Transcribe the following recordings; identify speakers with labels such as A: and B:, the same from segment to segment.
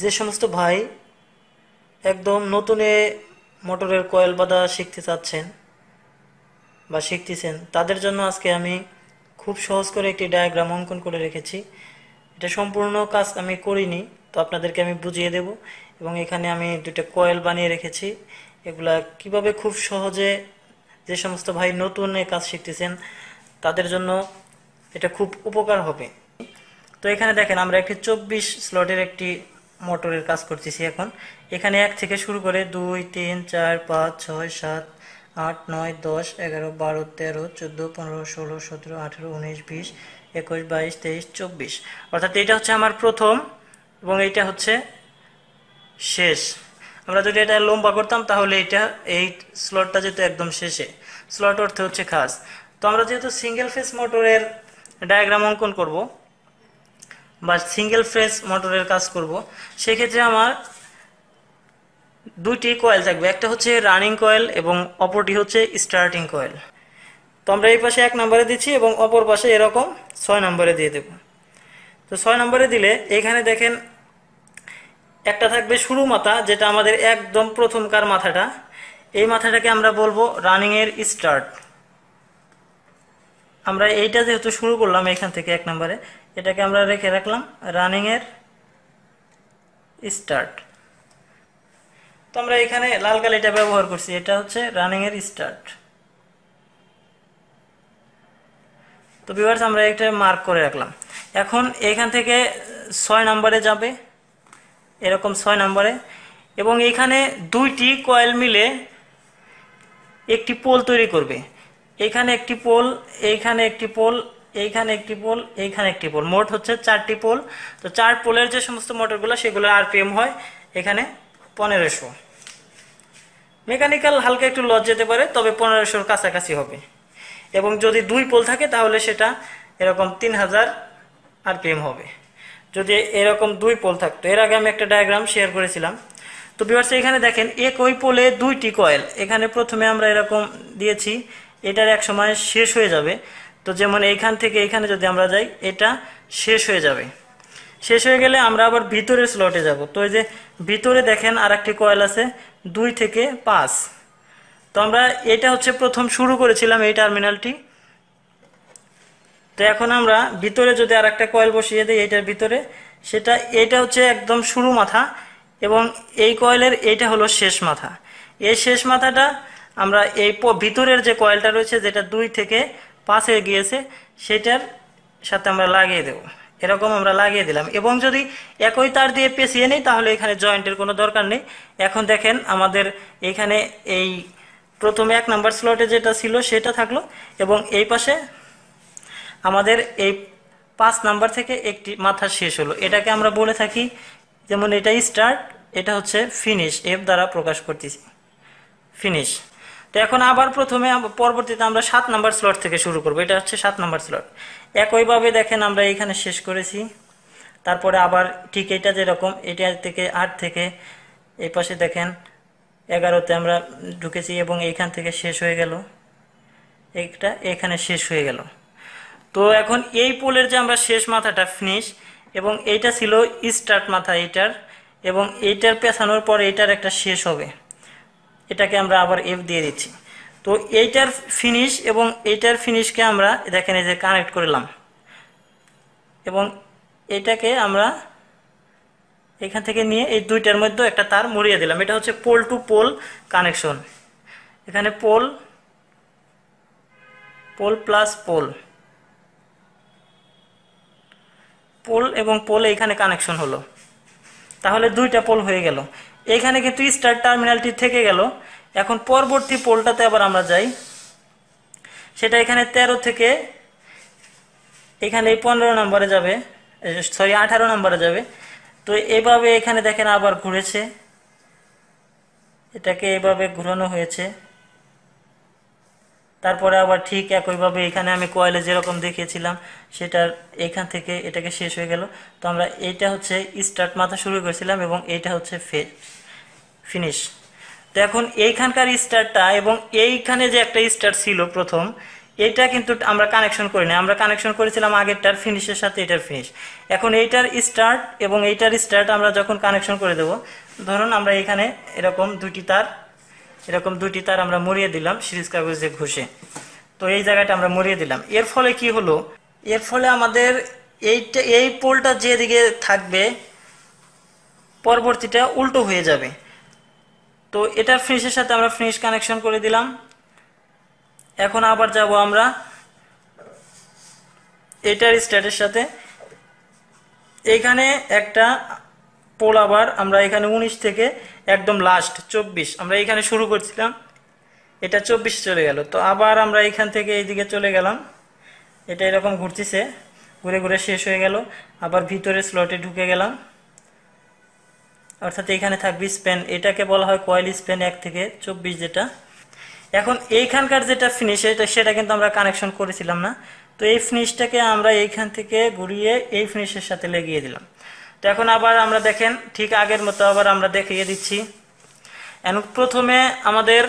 A: যে সমস্ত ভাই একদম নতুনে মোটরের কয়েল বাঁধা শিখতে চাচ্ছেন বা শিখতেছেন তাদের জন্য আজকে আমি খুব সহজ করে একটি ডায়াগ্রাম অঙ্কন করে রেখেছি। এটা সম্পূর্ণ কাজ আমি করিনি, তো আপনাদেরকে আমি বুঝিয়ে দেব। এবং এখানে আমি দুটো কয়েল বানিয়ে রেখেছি। এগুলা কিভাবে খুব সহজে যে সমস্ত ভাই নতুন কাজ শিখতেছেন তাদের জন্য এটা খুব উপকার হবে। তো এখানে দেখেন আমরা একটি 24 স্লটের একটি মোটরের কাজ করতেছি। এখন এখানে 1 থেকে শুরু করে 2 3 4 5 6 7 8 9 10 11 12 13 14 15 16 17 18 19 20 21 22 23 24, অর্থাৎ এটা হচ্ছে আমার প্রথম এবং এইটা হচ্ছে শেষ। আমরা যদি এটা লম্বা করতাম তাহলে এটা এই স্লটটা যেত একদম শেষে। স্লট অর্থ হচ্ছে খাস। তো আমরা যেহেতু সিঙ্গেল ফেজ মোটরের ডায়াগ্রাম অঙ্কন করব বা সিঙ্গেল ফেজ মোটরের কাজ করব, সেক্ষেত্রে আমার দুইটি কয়েল থাকবে, একটা হচ্ছে রানিং কয়েল এবং অপরটি হচ্ছে স্টার্টিং কয়েল। তো আমরা এই পাশে 1 নম্বরে দিচ্ছি এবং অপর পাশে এরকম 6 নম্বরে দিয়ে দেব। তো 6 নম্বরে দিলে এখানে দেখেন একটা থাকবে শুরু মাথা, যেটা আমাদের একদম প্রথমকার মাথাটা। এই মাথাটাকে আমরা বলবো রানিং এর স্টার্ট। আমরা এইটা যেহেতু শুরু করলাম এখান থেকে 1 নম্বরে, এটাকে আমরা রেখে রাখলাম রানিং এর স্টার্ট। তো আমরা এখানে লাল কালিটা ব্যবহার করছি, এটা হচ্ছে রানিং এর স্টার্ট। তো ভিউয়ার্স আমরা একটা মার্ক করে রাখলাম। এখন এখান থেকে 6 নম্বরে যাবে, এরকম 6 নম্বরে, এবং এখানে দুইটি কয়েল মিলে একটি পোল তৈরি করবে। এখানে একটি পোল, এইখানে একটি পোল, এইখানে একটি পোল, এইখানে একটি পোল, মোট হচ্ছে 4টি পোল। তো 4 পোলের যে সমস্ত মোটরগুলো সেগুলো আরপিএম হয় এখানে 1500। মেকানিক্যাল হালকা একটু লস যেতে পারে, তবে 1500-র কাছাকাছি হবে। এবং যদি 2 পোল থাকে তাহলে সেটা এরকম 3000 আরপিএম হবে। যদি এরকম 2 পোল থাকতো, এর আগে আমি একটা ডায়াগ্রাম শেয়ার করেছিলাম। তো ভিউয়ার্স এখানে দেখেন একই পোলে 2টি কয়েল, এখানে প্রথমে আমরা এরকম দিয়েছি, এটার এক সময় শেষ হয়ে যাবে। তো যেমন এইখান থেকে এইখানে যদি আমরা যাই, এটা শেষ হয়ে যাবে। শেষ হয়ে গেলে আমরা আবার ভিতরের স্লটে যাব। তো এই যে ভিতরে দেখেন আর একটি কয়েল আছে 2 থেকে 5। তো আমরা এটা হচ্ছে প্রথম শুরু করেছিলাম এই টার্মিনালটি। তো এখন আমরা ভিতরে যদি আর একটা কয়েল বসিয়ে দিই এইটার ভিতরে, সেটা এটা হচ্ছে একদম শুরু মাথা এবং এই কয়েলের এইটা হলো শেষ মাথা। এই শেষ মাথাটা আমরা এই ভিতরের যে কয়েলটা রয়েছে যেটা 2 থেকে 5-এ গিয়েছে সেটার সাথে আমরা লাগিয়ে দেব। এরকম আমরা লাগিয়ে দিলাম, এবং যদি একই তার দিয়ে পেঁচিয়ে নেই তাহলে এখানে জয়েন্টের কোনো দরকার নেই। এখন দেখেন আমাদের এখানে এই প্রথমে 1 নম্বর স্লটে যেটা ছিল সেটা থাকলো, এবং এই পাশে আমাদের এই 5 নাম্বার থেকে একটি মাথা শেষ হলো। এটাকে আমরা বলে থাকি, যেমন এটা স্টার্ট, এটা হচ্ছে ফিনিশ, এফ দ্বারা প্রকাশ করতেছি ফিনিশ। তো এখন আবার প্রথমে পরবর্তীতে আমরা 7 নাম্বার স্লট থেকে শুরু করব। এটা হচ্ছে 7 নাম্বার স্লট। একইভাবে দেখেন আমরা এখানে শেষ করেছি। তারপরে আবার ঠিক এটা যেরকম, এটা থেকে 8 থেকে এই পাশে দেখেন 11-তে আমরা ঢুকেছি এবং এইখান থেকে শেষ হয়ে গেল, এইটা এখানে শেষ হয়ে গেল। তো এখন এই পোলের যে আমরা শেষ মাথাটা ফিনিশ, এবং এইটা ছিল স্টার্ট মাথা এইটার, এবং এইটার পেছানোর পর এইটার একটা শেষ হবে, এটাকে আমরা আবার এফ দিয়ে দিচ্ছি। তো এইটার ফিনিশ এবং এইটার ফিনিশকে আমরা দেখেন এই যে কানেক্ট করলাম, এবং এটাকে আমরা এখান থেকে নিয়ে এই দুইটার মধ্যে একটা তার মুড়িয়ে দিলাম। এটা হচ্ছে পোল টু পোল কানেকশন। এখানে pole, pole plus pole, pole এবং পোল এইখানে কানেকশন হলো, তাহলে 2টা পোল হয়ে গেল। এইখানে কিন্তু স্টার্ট টার্মিনালটি থেকে গেল। এখন পরবর্তী পোলটাতে আবার আমরা যাই, সেটা এখানে 13 থেকে এখানে 15 নম্বরে যাবে, সরি 18 নম্বরে যাবে। তো এইভাবে এখানে দেখেন আবার ঘুরেছে, এটাকে এইভাবে ঘুরানো হয়েছে। তারপরে আবার ঠিক একইভাবে এখানে আমি কয়েলে যেরকম দেখিয়েছিলাম সেটার এখান থেকে এটাকে শেষ হয়ে গেল। তো আমরা এইটা হচ্ছে স্টার্ট মাথা শুরু করেছিলাম এবং এইটা হচ্ছে ফিনিশ। তো এখন এইখানকার স্টার্টটা এবং এইখানে যে একটা স্টার্ট ছিল প্রথম, এইটা কিন্তু আমরা কানেকশন করি না, আমরা কানেকশন করেছিলাম আগেরটার ফিনিশের সাথে এটার ফিনিশ। এখন এইটার স্টার্ট এবং এইটার স্টার্ট আমরা যখন কানেকশন করে দেব, ধরুন আমরা এখানে এরকম দুটি তার আমরা মরিয়ে দিলাম সিরিজ কাগজ দিয়ে ঘষে। তো এই জায়গাটা আমরা মরিয়ে দিলাম। এর ফলে কি হলো, এর ফলে আমাদের এই পোলটা যেদিকে থাকবে পরবর্তীটা উল্টো হয়ে যাবে। তো এটার ফিনিশের সাথে আমরা ফিনিশ কানেকশন করে দিলাম। এখন আবার যাব আমরা এটার স্টার্টের সাথে, এইখানে একটা পোল আবার আমরা এখানে 19 থেকে একদম লাস্ট 24 আমরা এখানে শুরু করছিলাম, এটা 24 চলে গেল। তো আবার আমরা এখান থেকে এইদিকে চলে গেলাম, এটা এরকম ঘুরতেছে, ঘুরে ঘুরে শেষ হয়ে গেল। আবার ভিতরে স্লটে ঢুকে গেলাম, অর্থাৎ এইখানে থাকবে স্প্যান, এটাকে বলা হয় কয়েল স্প্যান 1 থেকে 24 যেটা। এখন এইখানকার যেটা ফিনিশ সেটা কিন্তু আমরা কানেকশন করেছিলাম না। তো এই ফিনিশটাকে আমরা এইখান থেকে ঘুরিয়ে এই ফিনিশের সাথে লাগিয়ে দিলাম। তো এখন আবার আমরা দেখেন ঠিক আগের মতো আবার আমরা দেখিয়ে দিচ্ছি। এখন প্রথমে আমাদের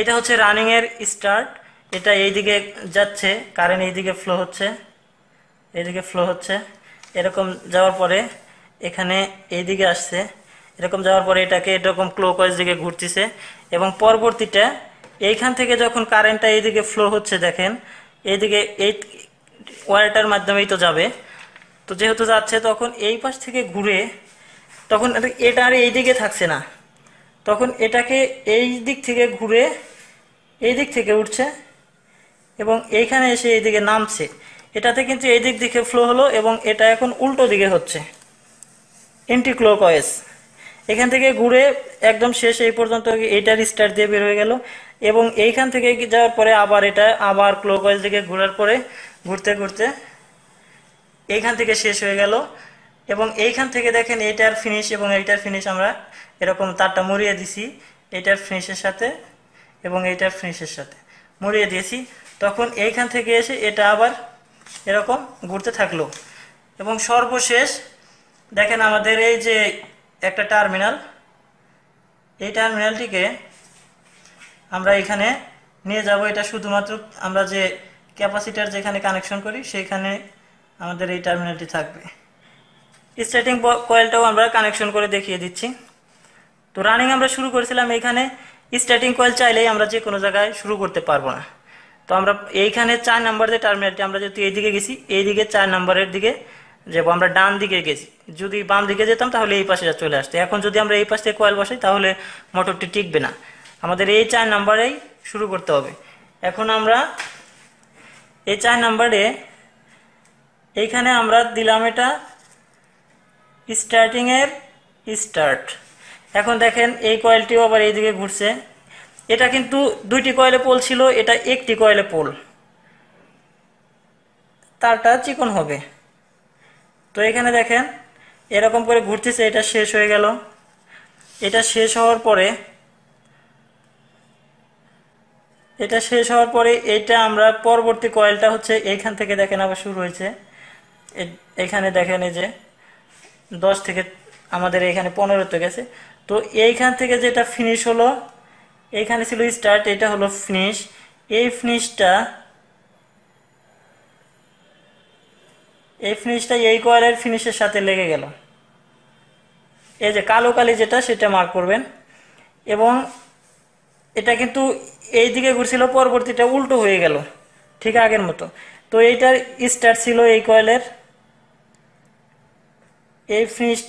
A: এটা হচ্ছে রানিং এর স্টার্ট, এটা এইদিকে যাচ্ছে, কারেন্ট এইদিকে ফ্লো হচ্ছে, এইদিকে ফ্লো হচ্ছে, এরকম যাওয়ার পরে এখানে এইদিকে আসছে, এরকম যাওয়ার পরে এটাকে এরকম ক্লকওয়াইজ দিকে ঘুরতেছে। এবং পরবর্তীটা এইখান থেকে যখন কারেন্টটা এইদিকে ফ্লো হচ্ছে দেখেন, এইদিকে এই ওয়্যারটার মাধ্যমেই তো যাবে। তো যেহেতু যাচ্ছে তখন এই পাশ থেকে ঘুরে তখন এটা আর এইদিকে থাকছে না, তখন এটাকে এই দিক থেকে ঘুরে এই দিক থেকে উঠছে এবং এইখানে এসে এইদিকে নামছে। এটাতে কিন্তু এই দিক দিকে ফ্লো হলো এবং এটা এখন উল্টো দিকে হচ্ছে, এন্টি ক্লকওয়াইজ। এখান থেকে ঘুরে একদম শেষ এই পর্যন্ত এইটার স্টার্ট দিয়ে বের হয়ে গেল এবং এইখান থেকে যাওয়ার পরে আবার এটা আবার ক্লকওয়াইজ দিকে ঘোরার পরে ঘুরতে ঘুরতে এইখান থেকে শেষ হয়ে গেল। এবং এইখান থেকে দেখেন এইটার ফিনিশ এবং এইটার ফিনিশ আমরা এরকম তারটা মরিয়ে দিছি এইটার ফিনিশের সাথে এবং এইটার ফিনিশের সাথে মরিয়ে দিয়েছি। তখন এইখান থেকে এসে এটা আবার এরকম ঘুরতে থাকলো এবং সর্বশেষ দেখেন আমাদের এই যে একটা টার্মিনাল, এই টার্মিনালটিকে আমরা এখানে নিয়ে যাব। এটা শুধুমাত্র আমরা যে ক্যাপাসিটার যেখানে কানেকশন করি সেইখানে আমাদের এই টার্মিনালটি থাকবে। স্টার্টিং কয়েলটাও আমরা কানেকশন করে দেখিয়ে দিচ্ছি। তো রানিং আমরা শুরু করেছিলাম, এইখানে স্টার্টিং কয়েল চাইলেই আমরা যে কোনো জায়গায় শুরু করতে পারবো না। তো আমরা এইখানে 4 নাম্বার যে টার্মিনালটি, আমরা যেহেতু এইদিকে গেছি এইদিকে 4 নাম্বারের দিকে যাব, আমরা ডান দিকে গেছি, যদি বাম দিকে যেতাম তাহলে এই পাশে চলে আসতো। এখন যদি আমরা এই পাশ থেকে কয়েল বসাই তাহলে মোটরটি টিকবে না, আমাদের এই 4 নাম্বারেই শুরু করতে হবে। এখন আমরা এই 4 নাম্বারে এইখানে আমরা দিলাম এটা স্টার্টিং এর স্টার্ট। এখন দেখেন এই কয়েলটিও আবার এইদিকে ঘুরছে, এটা কিন্তু 2টি কয়েলে পোল ছিল, এটা একটি কয়েলে পোল, তারটা চিকন হবে। তো এখানে দেখেন এরকম করে ঘুরতেছে, এটা শেষ হয়ে গেল। এটা শেষ হওয়ার পরে এটা আমরা পরবর্তী কয়েলটা হচ্ছে এইখান থেকে দেখেন আবার শুরু হয়েছে, এখানে দেখেন এই যে 10 থেকে আমাদের এখানে 15 গেছে। তো এইখান থেকে যেটা ফিনিশ হলো, এইখানে ছিল স্টার্ট, এটা হলো ফিনিশ। এই ফিনিশটা এই কয়েলের ফিনিশের সাথে লেগে গেল, এই যে কালো কালি যেটা সেটা মার্ক করবেন। এবং এটা কিন্তু এই দিকে ঘুরছিল, পরবর্তীটা উল্টো হয়ে গেল ঠিক আগের মতো। তো এইটার স্টার্ট ছিল এই কয়েলের, এই ফিনিশ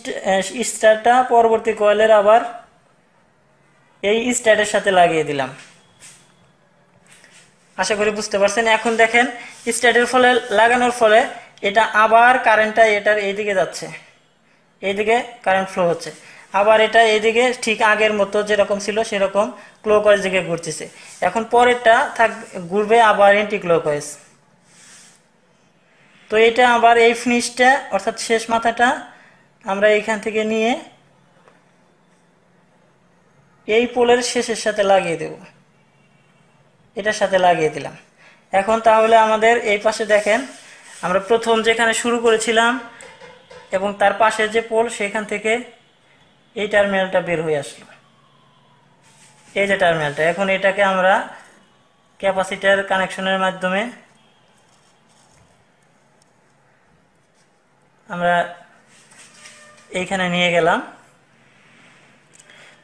A: স্টারটা পরবর্তী কয়েলের আবার এই স্টারের সাথে লাগিয়ে দিলাম। আশা করি বুঝতে পারছেন। এখন দেখেন স্টারের ফলে লাগানোর ফলে এটা আবার কারেন্টটা এটার এইদিকে যাচ্ছে, এইদিকে কারেন্ট ফ্লো হচ্ছে, আবার এটা এইদিকে ঠিক আগের মতো যেরকম ছিল সেরকম ক্লকওয়াইজ দিকে ঘুরতেছে। এখন পরেরটা ঘুরবে আবার এন্টি ক্লকওয়াইজ। তো এটা আবার এই ফিনিশটা অর্থাৎ শেষ মাথাটা আমরা এইখান থেকে নিয়ে এই পোলের শেষের সাথে লাগিয়ে দেব, এটার সাথে লাগিয়ে দিলাম। এখন তাহলে আমাদের এই পাশে দেখেন আমরা প্রথম যেখানে শুরু করেছিলাম এবং তার পাশে যে পোল সেখান থেকে এই টার্মিনালটা বের হয়ে আসলো, এই যে টার্মিনালটা। এখন এটাকে আমরা ক্যাপাসিটর কানেকশনের মাধ্যমে আমরা এইখানে নিয়ে গেলাম।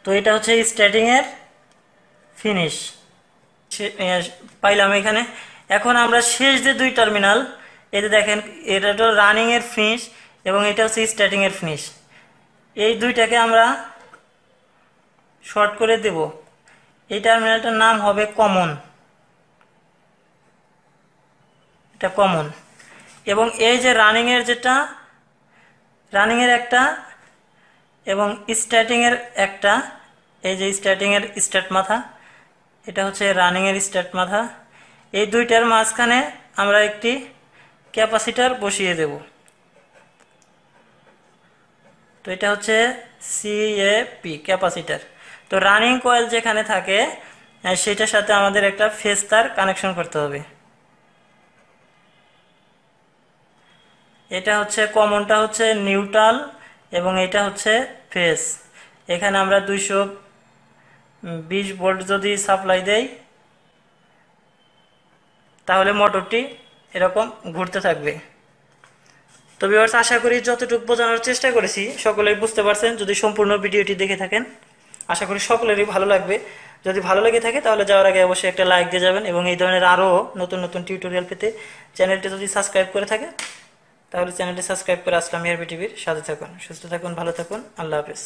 A: তো এটা হচ্ছে স্টার্টিং এর ফিনিশ পাইলাম এখানে। এখন আমরা শেষ যে দুই টার্মিনাল, এতে দেখেন এটা তো রানিং এর ফিনিশ এবং এটা হচ্ছে স্টার্টিং এর ফিনিশ, এই দুইটাকে আমরা শর্ট করে দেব। এই টার্মিনালটার নাম হবে কমন, এটা কমন। এবং এই যে রানিং এর যেটা, রানিং এর একটা এবং স্টার্টিং এর একটা, এই যে স্টার্টিং এর স্টার্ট মাথা, এটা হচ্ছে রানিং এর স্টার্ট মাথা, এই দুইটার মাঝখানে আমরা একটি ক্যাপাসিটর বসিয়ে দেব। তো এটা হচ্ছে সিএপি ক্যাপাসিটর। তো রানিং কয়েল যেখানে থাকে সেটার সাথে আমাদের একটা ফেজ তার কানেকশন করতে হবে। এটা হচ্ছে কমনটা হচ্ছে নিউট্রাল এবং এটা হচ্ছে ফেজ। এখানে আমরা 220 ভোল্ট যদি সাপ্লাই দেই তাহলে মোটরটি এরকম ঘুরতে থাকবে। তো ভিউয়ার্স, আশা করি যতটুকু বোঝানোর চেষ্টা করেছি সকলেই বুঝতে পারছেন। যদি সম্পূর্ণ ভিডিওটি দেখে থাকেন আশা করি সকলেরই ভালো লাগবে। যদি ভালো লেগে থাকে তাহলে যাওয়ার আগে অবশ্যই একটা লাইক দিয়ে যাবেন এবং এই ধরনের আরও নতুন নতুন টিউটোরিয়াল পেতে চ্যানেলটি যদি সাবস্ক্রাইব করে থাকে তাহলে চ্যানেলটি সাবস্ক্রাইব করে আসলাম এআরবি টিভির সাথে থাকুন। সুস্থ থাকুন, ভালো থাকুন, আল্লাহ হাফেজ।